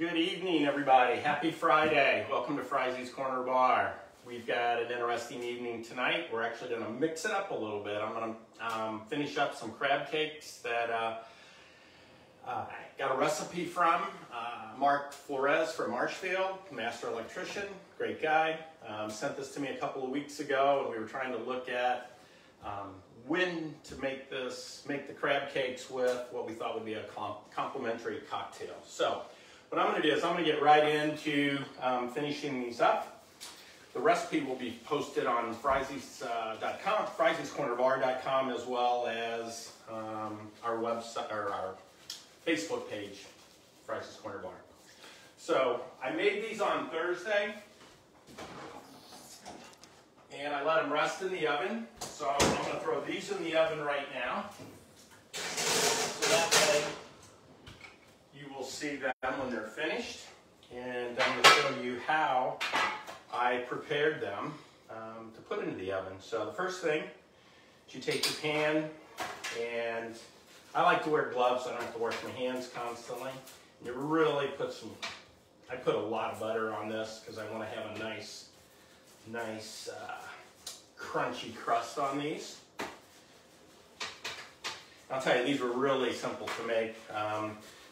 Good evening, everybody. Happy Friday. Welcome to Fry's Corner Bar. We've got an interesting evening tonight. We're actually going to mix it up a little bit. I'm going to finish up some crab cakes that I got a recipe from Mark Flores from Marshfield, master electrician, great guy. Sent this to me a couple of weeks ago, and we were trying to look at when to make the crab cakes with what we thought would be a complimentary cocktail. So what I'm going to do is I'm going to get right into finishing these up. The recipe will be posted on Fry's.com, Frys'sCornerBar.com, as well as our website or our Facebook page, Fry's Corner Bar. So I made these on Thursday, and I let them rest in the oven. So I'm going to throw these in the oven right now. So that way you will see them when they're finished. And I'm going to show you how I prepared them to put into the oven. So the first thing is you take your pan, and I like to wear gloves so I don't have to wash my hands constantly. And you really I put a lot of butter on this because I want to have a nice crunchy crust on these. I'll tell you, these were really simple to make.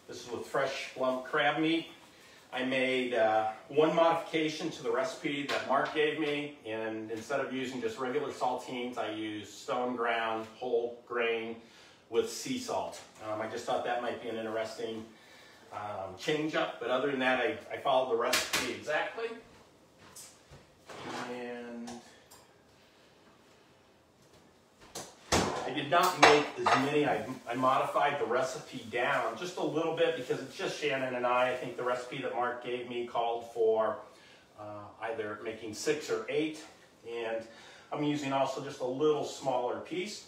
This is with fresh lump crab meat. I made one modification to the recipe that Mark gave me, and instead of using just regular saltines, I used stone ground whole grain with sea salt. I just thought that might be an interesting change up, but other than that, I followed the recipe exactly. And I did not make as many. I modified the recipe down just a little bit because it's just Shannon and I. I think the recipe that Mark gave me called for either making 6 or 8, and I'm using also just a little smaller piece.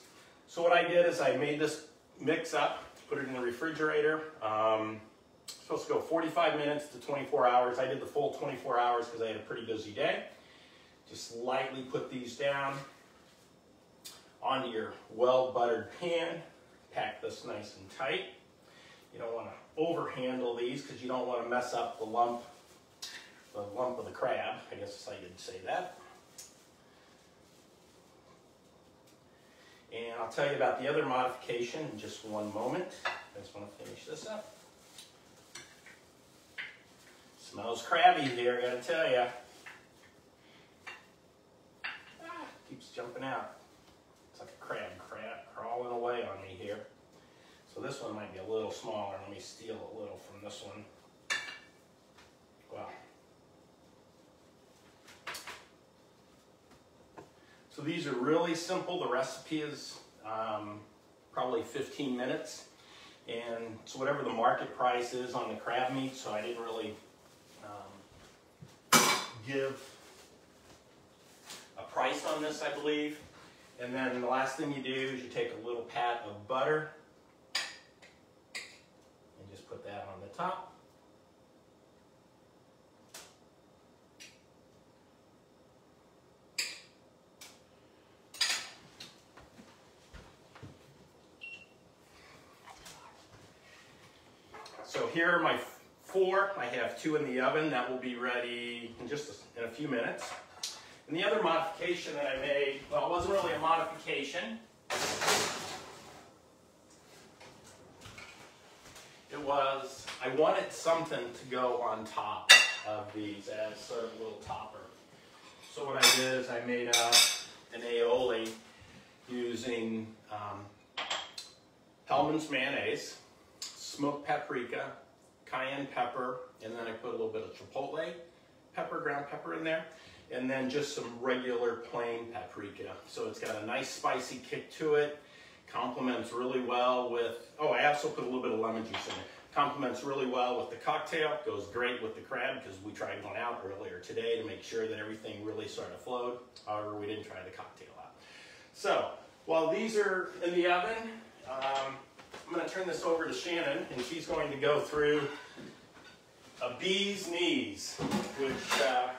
So what I did is I made this mix up, put it in the refrigerator. Supposed to go 45 minutes to 24 hours. I did the full 24 hours because I had a pretty busy day. Just lightly put these down onto your well-buttered pan. Pack this nice and tight. You don't want to overhandle these because you don't want to mess up the lump of the crab. I guess that's how you'd say that. And I'll tell you about the other modification in just one moment. I just want to finish this up. Smells crabby here, I gotta tell you. Keeps jumping out. It's like a crab crawling away on me here. So this one might be a little smaller. Let me steal a little from this one. Wow. So these are really simple. The recipe is probably 15 minutes. And it's whatever the market price is on the crab meat, so I didn't really give a price on this, I believe. And then the last thing you do is you take a little pat of butter and just put that on the top. So here are my 4. I have 2 in the oven. That will be ready in a few minutes. And the other modification that I made, well, it wasn't really a modification. It was, I wanted something to go on top of these as sort of a little topper. So what I did is I made an aioli using Hellmann's mayonnaise, smoked paprika, cayenne pepper, and then I put a little bit of chipotle pepper, ground pepper in there, and then just some regular plain paprika. So it's got a nice spicy kick to it, complements really well with, oh, I also put a little bit of lemon juice in it. Complements really well with the cocktail, goes great with the crab because we tried one out earlier today to make sure that everything really sort of flowed. However, we didn't try the cocktail out. So while these are in the oven, I'm going to turn this over to Shannon, and she's going to go through a bee's knees, which I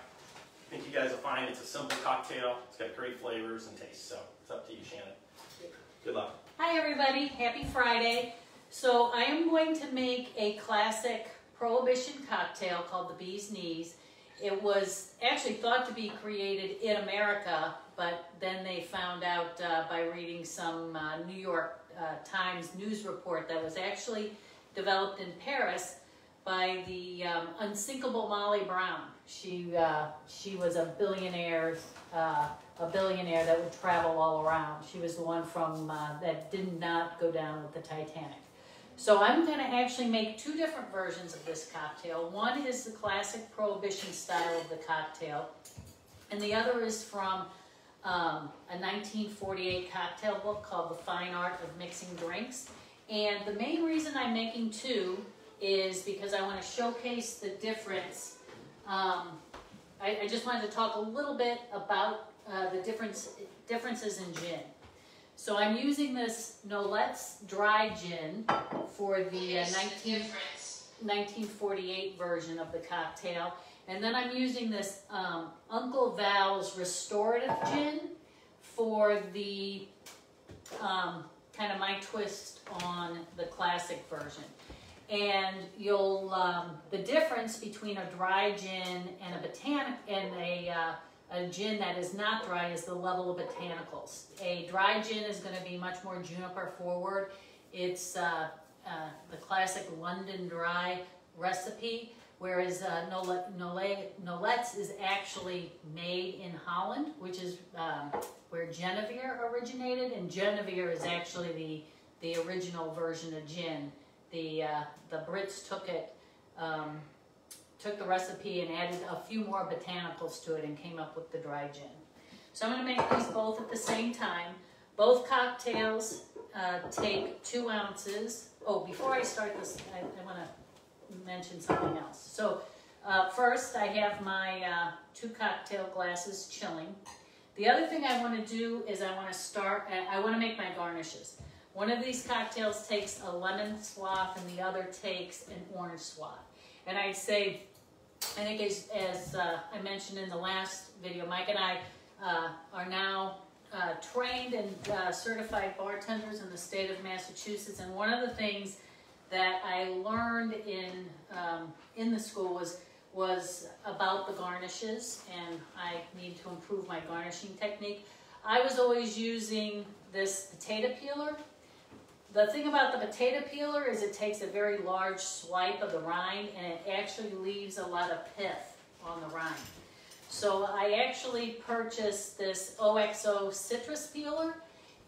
think you guys will find. It's a simple cocktail. It's got great flavors and taste. So it's up to you, Shannon. Good luck. Hi everybody, happy Friday. So I am going to make a classic Prohibition cocktail called the Bee's Knees. It was actually thought to be created in America, but then they found out by reading some New York Times news report that was actually developed in Paris by the unsinkable Molly Brown. She was a billionaire that would travel all around. She was the one from that did not go down with the Titanic. So I'm going to actually make two different versions of this cocktail. One is the classic Prohibition style of the cocktail, and the other is from a 1948 cocktail book called The Fine Art of Mixing Drinks. And the main reason I'm making two is because I want to showcase the difference. I just wanted to talk a little bit about the differences in gin. So I'm using this Nolet's dry gin for the 1948 version of the cocktail. And then I'm using this Uncle Val's restorative gin for the kind of my twist on the classic version. And you'll the difference between a dry gin and a gin that is not dry is the level of botanicals. A dry gin is going to be much more juniper forward. It's the classic London dry recipe, whereas Nolet's is actually made in Holland, which is where Genevieve originated, and Genevieve is actually the original version of gin. The Brits took the recipe and added a few more botanicals to it and came up with the dry gin. So I'm going to make these both at the same time. Both cocktails take 2 ounces. Oh, before I start this, I want to mention something else. So first I have my 2 cocktail glasses chilling. The other thing I want to do is I want to make my garnishes. One of these cocktails takes a lemon swath and the other takes an orange swath. And I think as I mentioned in the last video, Mike and I are now trained and certified bartenders in the state of Massachusetts. And one of the things that I learned in the school was about the garnishes, and I need to improve my garnishing technique. I was always using this potato peeler. The thing about the potato peeler is it takes a very large swipe of the rind, and it actually leaves a lot of pith on the rind. So I actually purchased this OXO citrus peeler,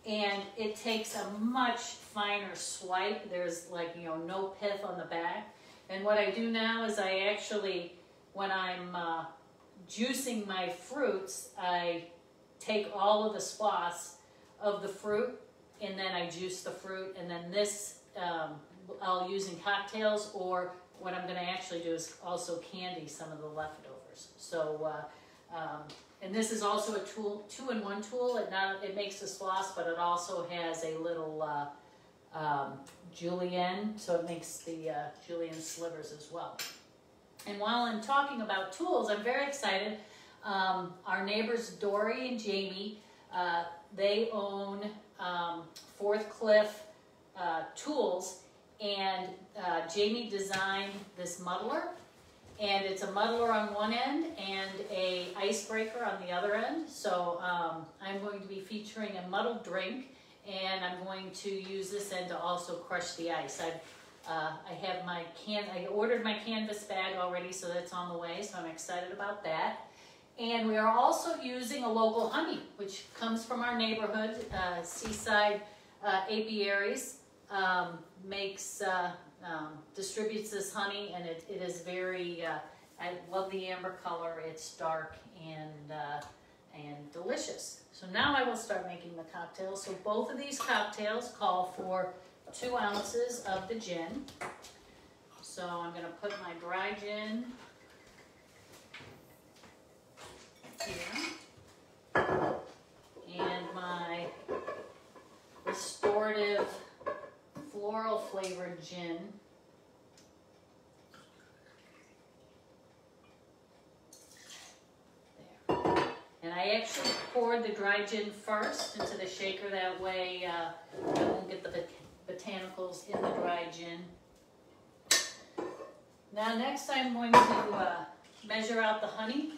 and it takes a much finer swipe. There's no pith on the back. And what I do now is I actually, when I'm juicing my fruits, I take all of the swaths of the fruit, and then I juice the fruit, and then this I'll use in cocktails, or what I'm going to actually do is also candy some of the leftovers. So, and this is also a tool, 2-in-1 tool. It makes the swaths, but it also has a little julienne, so it makes the julienne slivers as well. And while I'm talking about tools, I'm very excited. Our neighbors Dory and Jamie, they own Fourth Cliff tools, and Jamie designed this muddler, and it's a muddler on one end and a icebreaker on the other end. So I'm going to be featuring a muddled drink, and I'm going to use this end to also crush the ice. I ordered my canvas bag already, so that's on the way, so I'm excited about that. And we are also using a local honey, which comes from our neighborhood. Seaside Apiaries distributes this honey, and it is very, I love the amber color. It's dark and delicious. So now I will start making the cocktails. So both of these cocktails call for 2 ounces of the gin. So I'm going to put my dry gin here, and my restorative floral flavored gin. There. And I actually poured the dry gin first into the shaker, that way I won't get the botanicals in the dry gin. Now next I'm going to measure out the honey.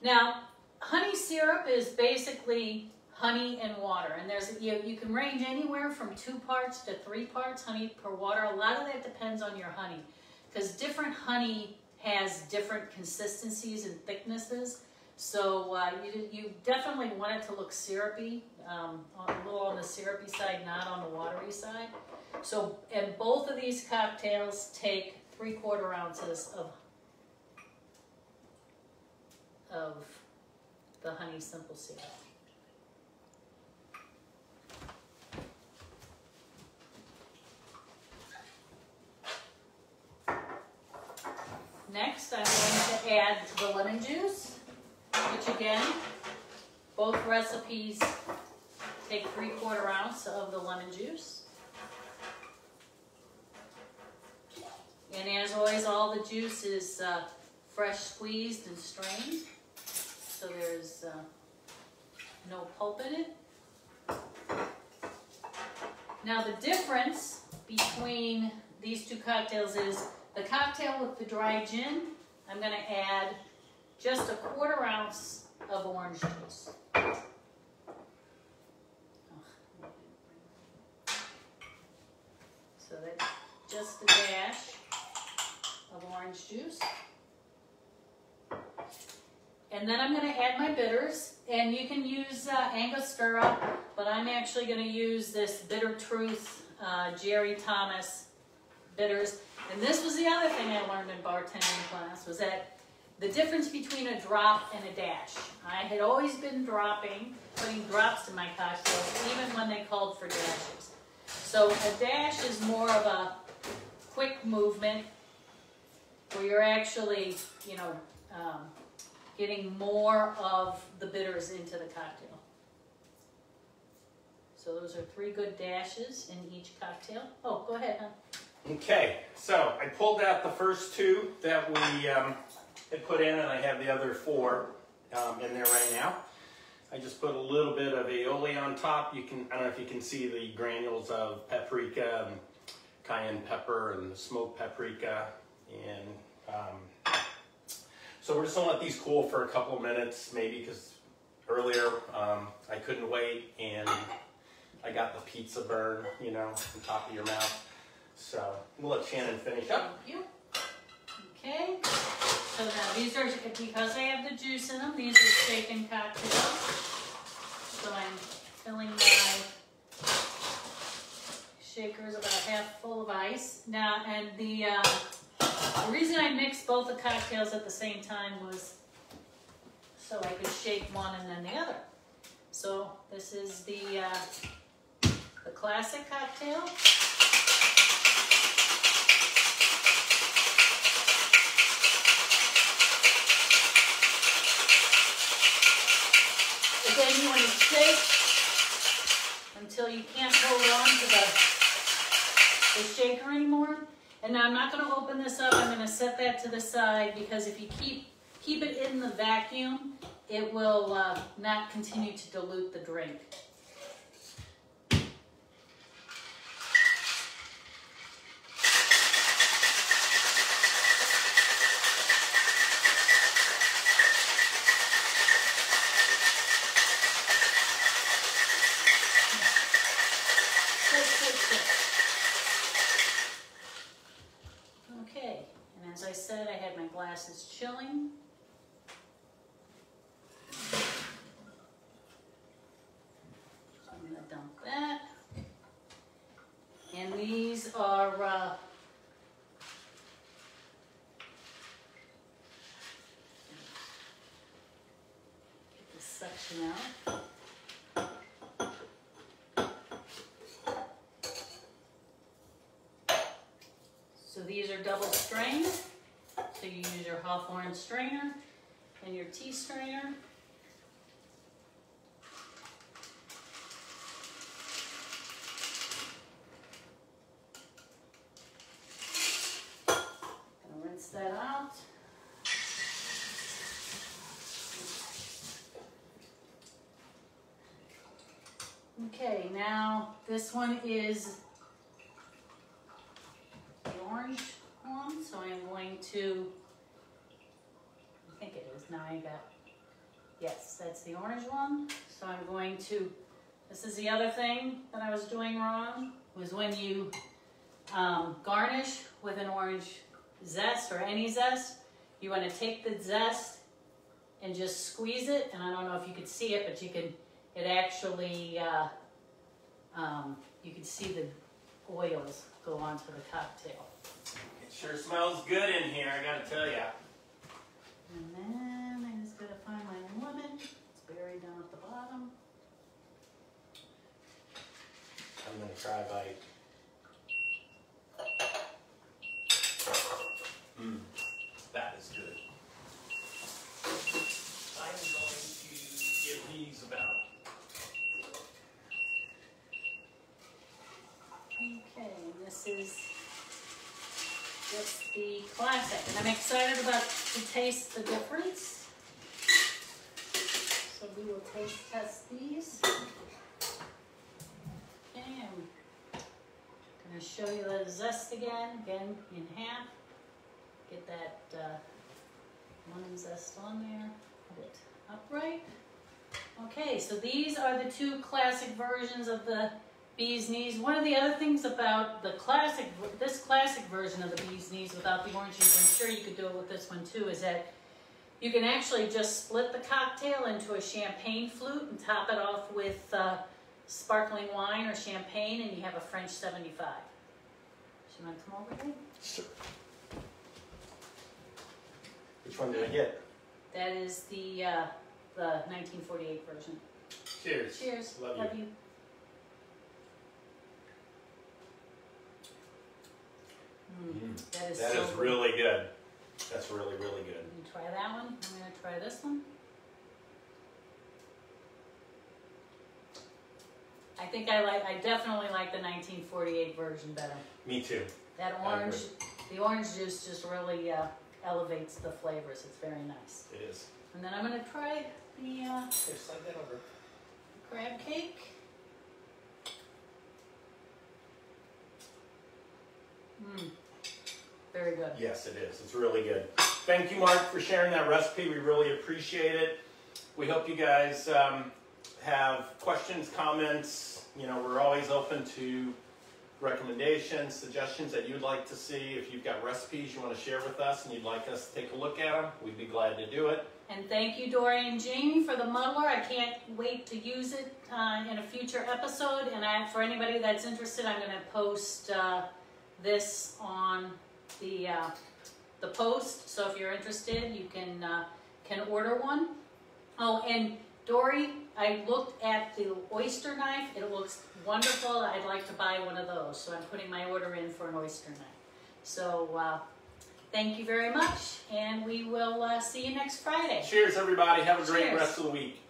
Now honey syrup is basically honey and water, and there's you can range anywhere from 2 parts to 3 parts honey per water. A lot of that depends on your honey, because different honey has different consistencies and thicknesses. So you definitely want it to look syrupy, a little on the syrupy side, not on the watery side. So, and both of these cocktails take 3/4 ounces of the honey simple syrup. Next, I'm going to add the lemon juice, which again, both recipes take 3/4 ounce of the lemon juice. And as always, all the juice is fresh squeezed and strained, so there's no pulp in it. Now the difference between these two cocktails is the cocktail with the dry gin, I'm going to add just 1/4 ounce of orange juice. So that's just a dash of orange juice. And then I'm going to add my bitters, and you can use Angostura, but I'm actually going to use this Bitter Truth Jerry Thomas bitters. And this was the other thing I learned in bartending class, was that the difference between a drop and a dash. I had always been putting drops in my cocktails, even when they called for dashes. So a dash is more of a quick movement where you're actually, getting more of the bitters into the cocktail. So those are 3 good dashes in each cocktail. Oh, go ahead, hon. Okay, so I pulled out the first 2 that we had put in, and I have the other 4 in there right now. I just put a little bit of aioli on top. I don't know if you can see the granules of paprika and cayenne pepper and smoked paprika. And so we're just gonna let these cool for a couple of minutes, maybe, because earlier I couldn't wait and I got the pizza burn, on top of your mouth. So we'll let Shannon finish up. Thank you. Okay. So now these are, because they have the juice in them, these are shaken cocktails. So I'm filling my shakers about half full of ice. Now, and the reason I mixed both the cocktails at the same time was so I could shake one and then the other. So this is the classic cocktail. Again, you want to shake until you can't hold on to the shaker anymore. And now I'm not going to open this up. I'm going to set that to the side, because if you keep it in the vacuum, it will not continue to dilute the drink. Okay, and as I said, I had my glasses chilling. So I'm going to dump that. And these are get this section out. So these are double strained. So you use your Hawthorne strainer and your tea strainer. Gonna rinse that out. Okay, now this one is orange one, so I'm going to, I think it is, now I got, yes, that's the orange one. So I'm going to, this is the other thing that I was doing wrong, was when you garnish with an orange zest or any zest, you want to take the zest and just squeeze it, and I don't know if you could see it, but you can, it actually, you can see the oils go onto the cocktail. It sure smells good in here, I gotta tell ya. And then I just gotta find my lemon. It's buried down at the bottom. I'm gonna try a bite. That is good. I'm going to give these about. Okay, and this is just the classic. And I'm excited about to taste the difference. So we will taste test these. Okay, I'm going to show you the zest again in half. Get that lemon zest on there, put it upright. Okay, so these are the two classic versions of the bee's knees. One of the other things about the classic, this classic version of the bee's knees without the orange juice, I'm sure you could do it with this one too, is that you can actually just split the cocktail into a champagne flute and top it off with sparkling wine or champagne, and you have a French 75. So you want to come over here? Sure. Which one did I get? That is the 1948 version. Cheers. Cheers. Love you. you. That is, That so is good. really good. That's really, really good. You try that one. I'm going to try this one. I definitely like the 1948 version better. Me too. That orange, the orange juice just really elevates the flavors. It's very nice. It is. And then I'm going to try the Here, slide that over. crab cake. Very good. Yes, it is. It's really good. Thank you, Mark, for sharing that recipe. We really appreciate it. We hope you guys have questions, comments. You know, we're always open to recommendations, suggestions that you'd like to see. If you've got recipes you want to share with us and you'd like us to take a look at them, we'd be glad to do it. And thank you, Dory and Jamie, for the muddler. I can't wait to use it in a future episode. And for anybody that's interested, I'm going to post this on the post. So if you're interested, you can order one. Oh, and Dory, I looked at the oyster knife. It looks wonderful. I'd like to buy one of those. So I'm putting my order in for an oyster knife. So thank you very much, and we will see you next Friday. Cheers, everybody. Have a great Cheers. rest of the week.